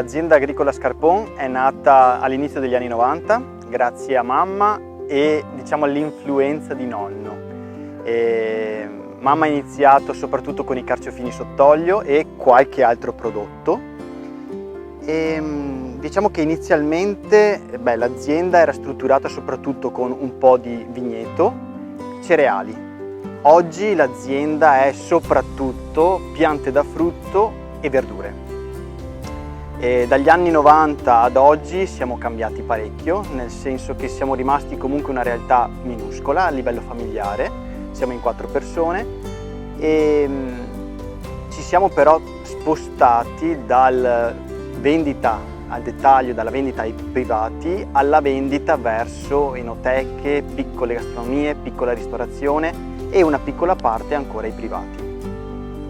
L'azienda agricola Scarpon è nata all'inizio degli anni 90 grazie a mamma e all'influenza di nonno. Mamma ha iniziato soprattutto con i carciofini sott'olio e qualche altro prodotto. Diciamo che inizialmente l'azienda era strutturata soprattutto con un po' di vigneto, cereali. Oggi l'azienda è soprattutto piante da frutto e verdure. Dagli anni 90 ad oggi siamo cambiati parecchio, nel senso che siamo rimasti comunque una realtà minuscola a livello familiare, siamo in 4 persone e ci siamo però spostati dalla vendita al dettaglio, dalla vendita ai privati alla vendita verso enoteche, piccole gastronomie, piccola ristorazione e una piccola parte ancora ai privati.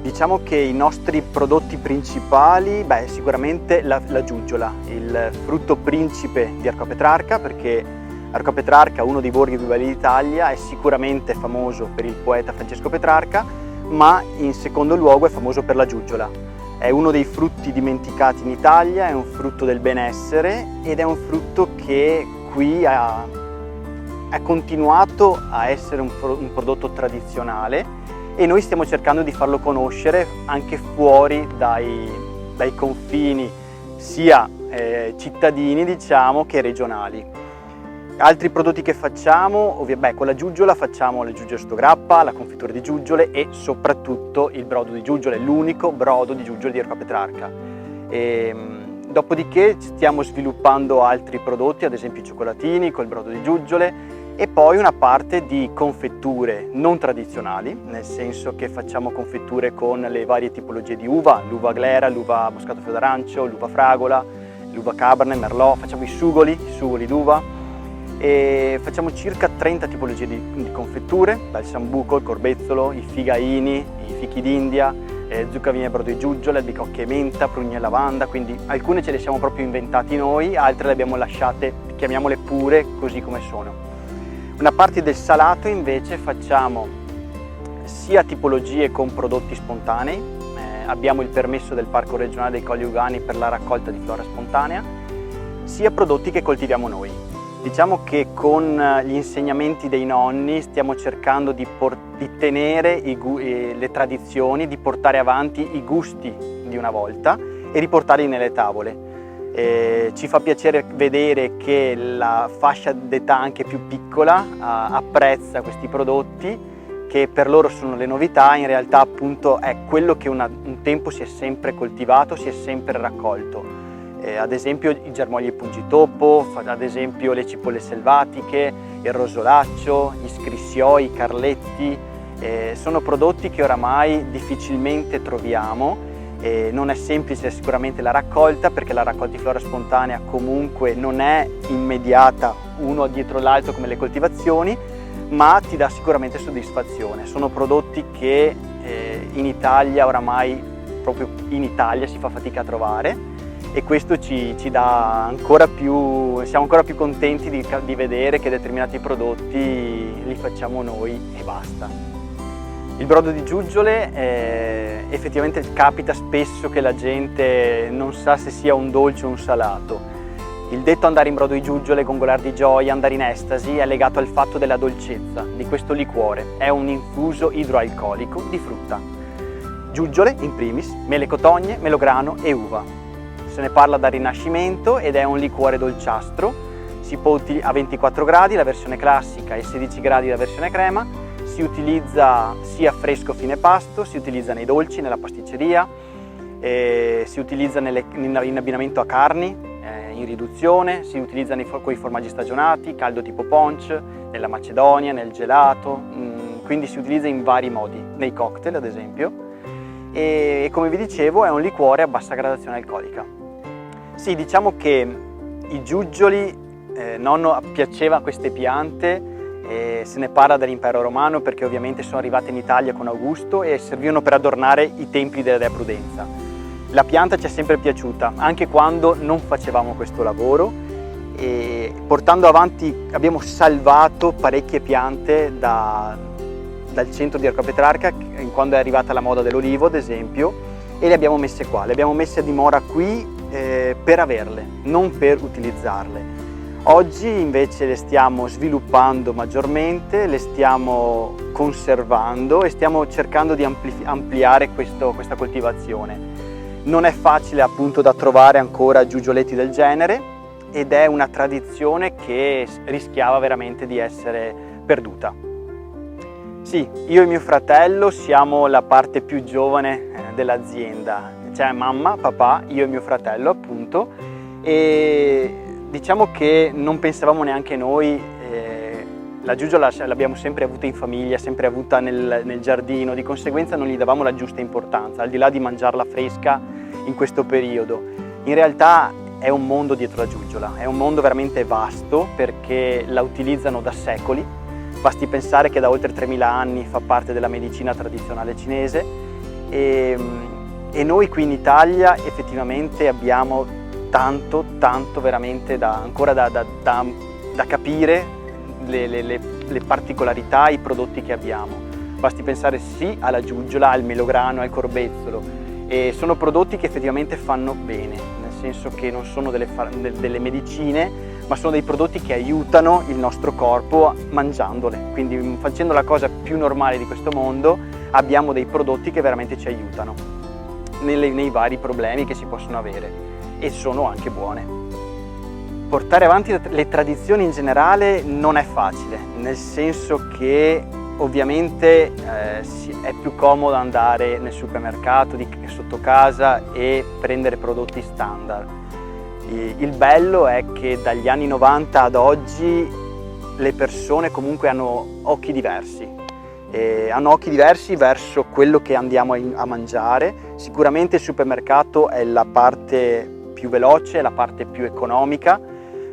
Diciamo che i nostri prodotti principali, sicuramente la giuggiola, il frutto principe di Arco Petrarca, perché Arco Petrarca, uno dei borghi più belli d'Italia, è sicuramente famoso per il poeta Francesco Petrarca, ma in secondo luogo è famoso per la giuggiola. È uno dei frutti dimenticati in Italia, è un frutto del benessere ed è un frutto che qui ha continuato a essere un prodotto tradizionale e noi stiamo cercando di farlo conoscere anche fuori dai confini sia cittadini che regionali. Altri prodotti che facciamo, con la giuggiola facciamo le giuggiole sotto grappa, la confittura di giuggiole e soprattutto il brodo di giuggiole, l'unico brodo di giuggiole di Arco Petrarca. Dopodiché stiamo sviluppando altri prodotti, ad esempio i cioccolatini col brodo di giuggiole e poi una parte di confetture non tradizionali, nel senso che facciamo confetture con le varie tipologie di uva, l'uva glera, l'uva moscato fior d'arancio, l'uva fragola, l'uva cabernet, merlot, facciamo i sugoli d'uva e facciamo circa 30 tipologie di confetture, dal sambuco, il corbezzolo, i figaini, i fichi d'India, zucca, brodo di giuggiole, albicocche e menta, prugne e lavanda, quindi alcune ce le siamo proprio inventati noi, altre le abbiamo lasciate, chiamiamole pure, così come sono. Una parte del salato invece facciamo sia tipologie con prodotti spontanei, abbiamo il permesso del Parco Regionale dei Colli Euganei per la raccolta di flora spontanea, sia prodotti che coltiviamo noi. Diciamo che con gli insegnamenti dei nonni stiamo cercando di tenere le tradizioni, di portare avanti i gusti di una volta e riportarli nelle tavole. Ci fa piacere vedere che la fascia d'età anche più piccola apprezza questi prodotti che per loro sono le novità, in realtà appunto è quello che un tempo si è sempre coltivato, si è sempre raccolto. Ad esempio i germogli puggitopo, ad esempio le cipolle selvatiche, il rosolaccio, gli scrissioi, i carletti, sono prodotti che oramai difficilmente troviamo. Non è semplice sicuramente la raccolta perché la raccolta di flora spontanea comunque non è immediata uno dietro l'altro come le coltivazioni, ma ti dà sicuramente soddisfazione. Sono prodotti che in Italia oramai, proprio in Italia, si fa fatica a trovare e questo ci dà ancora più, siamo ancora più contenti di vedere che determinati prodotti li facciamo noi e basta. Il brodo di giuggiole effettivamente capita spesso che la gente non sa se sia un dolce o un salato. Il detto andare in brodo di giuggiole, gongolar di gioia, andare in estasi è legato al fatto della dolcezza di questo liquore. È un infuso idroalcolico di frutta. Giuggiole in primis, mele cotogne, melograno e uva. Se ne parla dal Rinascimento ed è un liquore dolciastro. Si può a 24 gradi la versione classica e 16 gradi la versione crema. Si utilizza sia fresco fine pasto, si utilizza nei dolci, nella pasticceria, si utilizza in abbinamento a carni, in riduzione, si utilizza con i formaggi stagionati, caldo tipo punch, nella macedonia, nel gelato, quindi si utilizza in vari modi, nei cocktail ad esempio, e come vi dicevo è un liquore a bassa gradazione alcolica. Sì, diciamo che i giuggioli, nonno piaceva queste piante, se ne parla dell'impero romano perché ovviamente sono arrivate in Italia con Augusto e servivano per adornare i templi della dea Prudenza. La pianta ci è sempre piaciuta, anche quando non facevamo questo lavoro e portando avanti abbiamo salvato parecchie piante dal centro di Arco Petrarca quando è arrivata la moda dell'olivo ad esempio e le abbiamo messe qua, le abbiamo messe a dimora qui per averle, non per utilizzarle. Oggi invece le stiamo sviluppando maggiormente, le stiamo conservando e stiamo cercando di ampliare questa coltivazione. Non è facile appunto da trovare ancora giuggioletti del genere ed è una tradizione che rischiava veramente di essere perduta. Sì, io e mio fratello siamo la parte più giovane dell'azienda, cioè mamma, papà, io e mio fratello appunto, e diciamo che non pensavamo neanche noi, la giuggiola l'abbiamo sempre avuta in famiglia, sempre avuta nel giardino, di conseguenza non gli davamo la giusta importanza, al di là di mangiarla fresca in questo periodo. In realtà è un mondo dietro la giuggiola, è un mondo veramente vasto perché la utilizzano da secoli, basti pensare che da oltre 3000 anni fa parte della medicina tradizionale cinese e noi qui in Italia effettivamente abbiamo tanto veramente ancora da capire le particolarità, i prodotti che abbiamo. Basti pensare sì alla giuggiola, al melograno, al corbezzolo, e sono prodotti che effettivamente fanno bene, nel senso che non sono delle medicine, ma sono dei prodotti che aiutano il nostro corpo mangiandole. Quindi facendo la cosa più normale di questo mondo abbiamo dei prodotti che veramente ci aiutano nei vari problemi che si possono avere. E sono anche buone. Portare avanti le tradizioni in generale non è facile, nel senso che ovviamente è più comodo andare nel supermercato sotto casa e prendere prodotti standard. Il bello è che dagli anni 90 ad oggi le persone comunque hanno occhi diversi. Hanno occhi diversi verso quello che andiamo a mangiare. Sicuramente il supermercato è la parte più veloce, la parte più economica,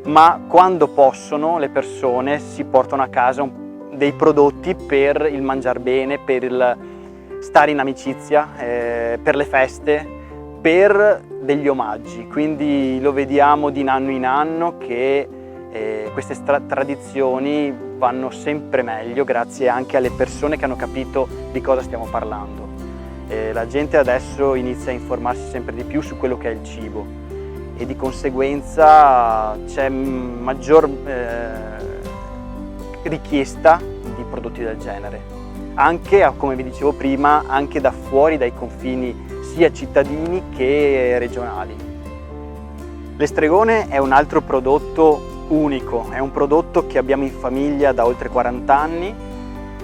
ma quando possono le persone si portano a casa dei prodotti per il mangiar bene, per il stare in amicizia, per le feste, per degli omaggi. Quindi lo vediamo di anno in anno che queste tradizioni vanno sempre meglio grazie anche alle persone che hanno capito di cosa stiamo parlando. La gente adesso inizia a informarsi sempre di più su quello che è il cibo e di conseguenza c'è maggior richiesta di prodotti del genere, anche, come vi dicevo prima, anche da fuori dai confini sia cittadini che regionali. L'estregone è un altro prodotto unico, è un prodotto che abbiamo in famiglia da oltre 40 anni,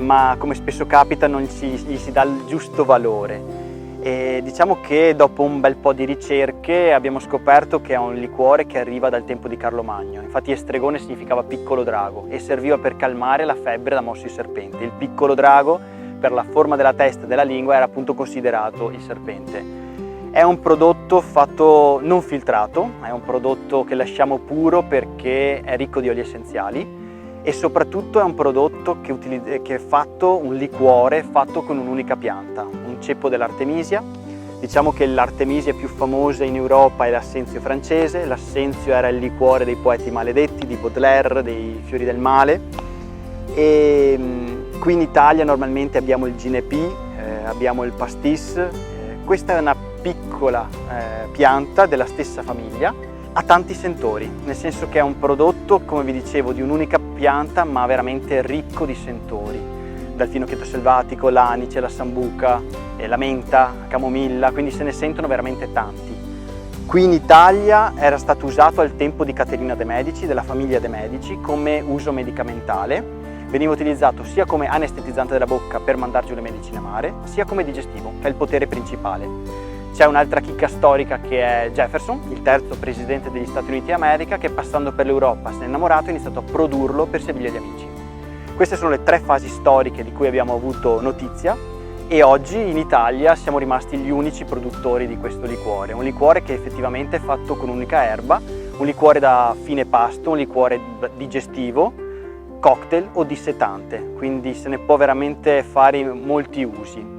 ma come spesso capita non gli si dà il giusto valore. E diciamo che dopo un bel po' di ricerche abbiamo scoperto che è un liquore che arriva dal tempo di Carlo Magno. Infatti estregone significava piccolo drago e serviva per calmare la febbre da morso di serpente. Il piccolo drago, per la forma della testa e della lingua, era appunto considerato il serpente. È un prodotto fatto non filtrato, è un prodotto che lasciamo puro perché è ricco di oli essenziali e soprattutto è un prodotto che è fatto, un liquore fatto con un'unica pianta, un ceppo dell'artemisia. Diciamo che l'artemisia più famosa in Europa è l'assenzio francese, l'assenzio era il liquore dei poeti maledetti, di Baudelaire, dei fiori del male. E qui in Italia normalmente abbiamo il Ginepi, abbiamo il pastis. Questa è una piccola pianta della stessa famiglia, ha tanti sentori, nel senso che è un prodotto, come vi dicevo, di un'unica pianta ma veramente ricco di sentori, dal finocchietto selvatico, l'anice, la sambuca, la menta, la camomilla, quindi se ne sentono veramente tanti. Qui in Italia era stato usato al tempo di Caterina de' Medici, della famiglia de' Medici, come uso medicamentale. Veniva utilizzato sia come anestetizzante della bocca per mandar giù le medicine amare, sia come digestivo, che è il potere principale. C'è un'altra chicca storica che è Jefferson, il terzo presidente degli Stati Uniti d'America, che passando per l'Europa si è innamorato e ha iniziato a produrlo per servire gli amici. Queste sono le 3 fasi storiche di cui abbiamo avuto notizia e oggi in Italia siamo rimasti gli unici produttori di questo liquore. Un liquore che effettivamente è fatto con un'unica erba, un liquore da fine pasto, un liquore digestivo, cocktail o dissetante, quindi se ne può veramente fare molti usi.